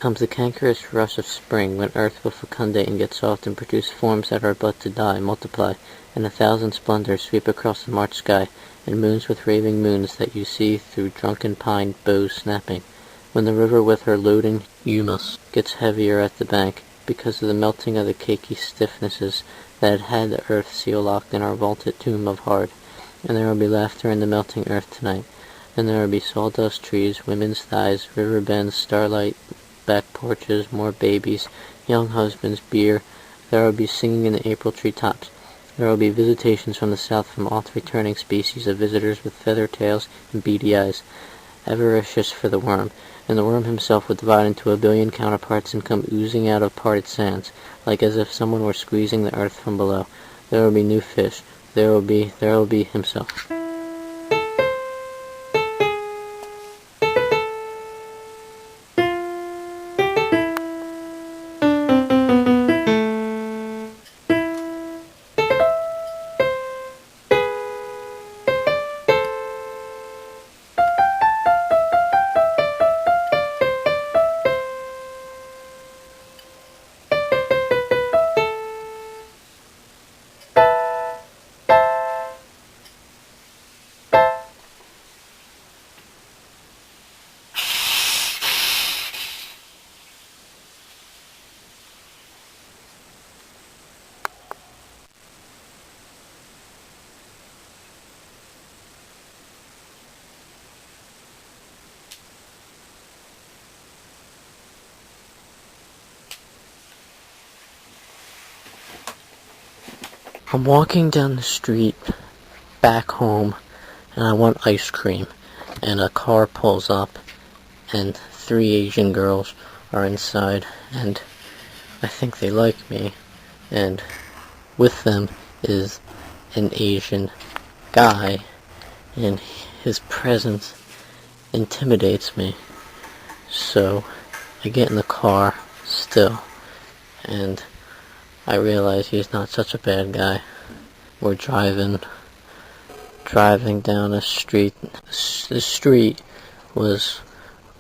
Comes the cankerous rush of spring, when earth will fecundate and get soft and produce forms that are but to die, multiply, and 1,000 splendors sweep across the March sky, and moons with raving moons that you see through drunken pine boughs snapping. When the river with her loading humus gets heavier at the bank, because of the melting of the cakey stiffnesses that had the earth seal-locked in our vaulted tomb of hard. And there will be laughter in the melting earth tonight, and there will be sawdust trees, women's thighs, river bends, starlight, back porches, more babies, young husbands, beer. There will be singing in the April treetops. There will be visitations from the south from oft-returning species of visitors with feather tails and beady eyes, avaricious for the worm, and the worm himself would divide into a billion counterparts and come oozing out of parted sands, like as if someone were squeezing the earth from below. There will be new fish. There will be himself. I'm walking down the street back home, and I want ice cream, and a car pulls up, and 3 Asian girls are inside, and I think they like me, and with them is an Asian guy, and his presence intimidates me. So I get in the car still, and I realize he's not such a bad guy. We're driving down a street. The street was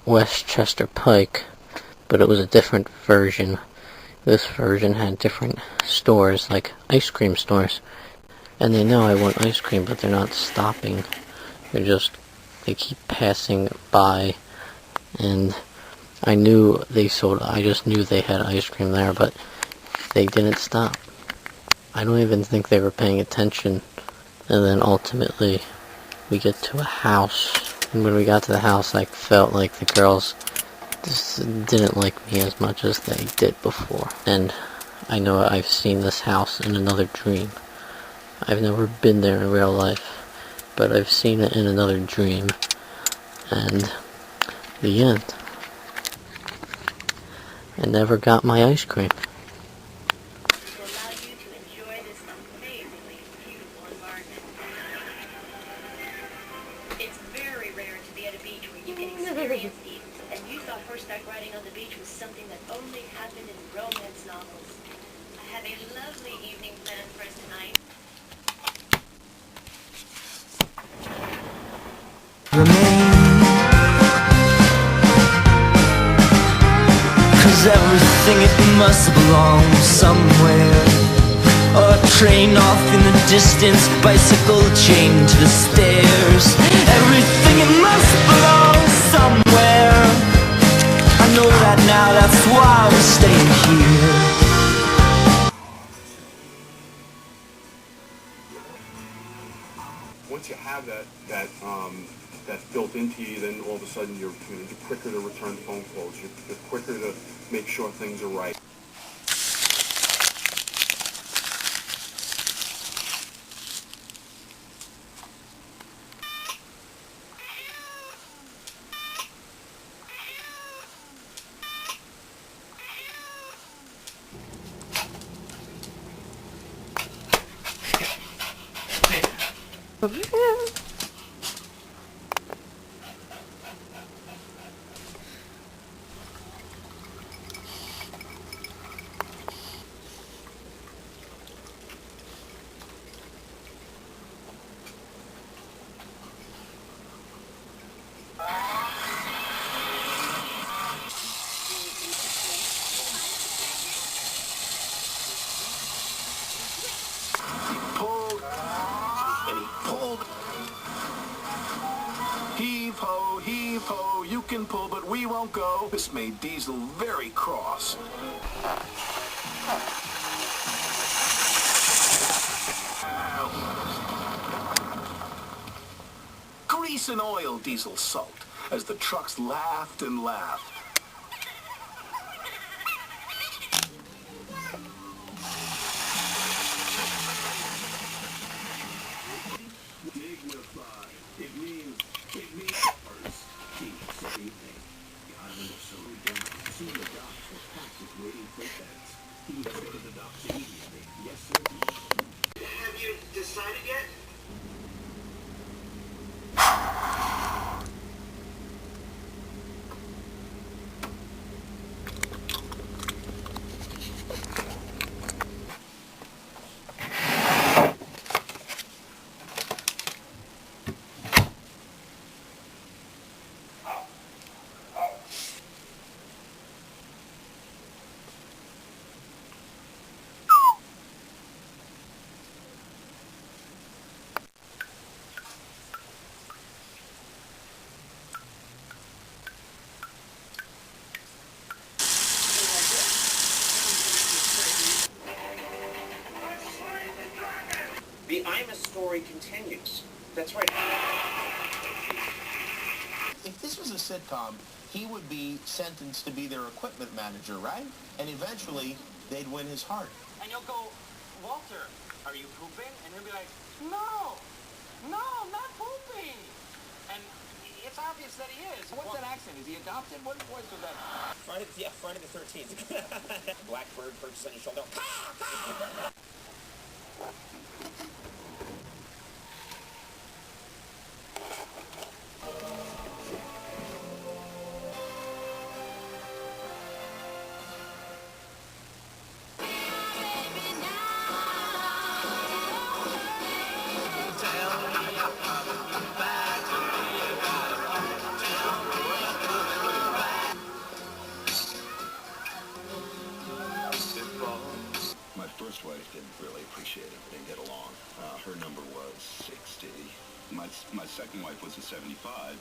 Westchester Pike, but it was a different version. This version had different stores, like ice cream stores. And they know I want ice cream, but they're not stopping. They keep passing by. And I just knew they had ice cream there, but they didn't stop. I don't even think they were paying attention. And then ultimately, we get to a house. And when we got to the house, I felt like the girls just didn't like me as much as they did before. And I know I've seen this house in another dream. I've never been there in real life, but I've seen it in another dream. And the end. I never got my ice cream. It's very rare to be at a beach where you can experience it. And you thought horseback riding on the beach was something that only happened in romance novels. I have a lovely evening planned for us tonight. Cause everything it must belong somewhere. A train off in the distance, bicycle chained to the stairs. Everything it must belong somewhere. I know that now, that's why we're staying here. Once you have that built into you, then all of a sudden you're quicker to return phone calls. You're quicker to make sure things are right. can pull, but we won't go. This made Diesel very cross. Grease and oil Diesel sulked as the trucks laughed and laughed. Have you decided yet? The Imus story continues. That's right. If this was a sitcom, he would be sentenced to be their equipment manager, right? And eventually, they'd win his heart. And you'll go, Walter, are you pooping? And he'll be like, no, I'm not pooping. And it's obvious that he is. What's that accent? Is he adopted? What voice was that? Friday the 13th. Blackbird perches on your shoulder. My first wife didn't really appreciate it. We didn't get along. Her number was 60. My second wife was a 75.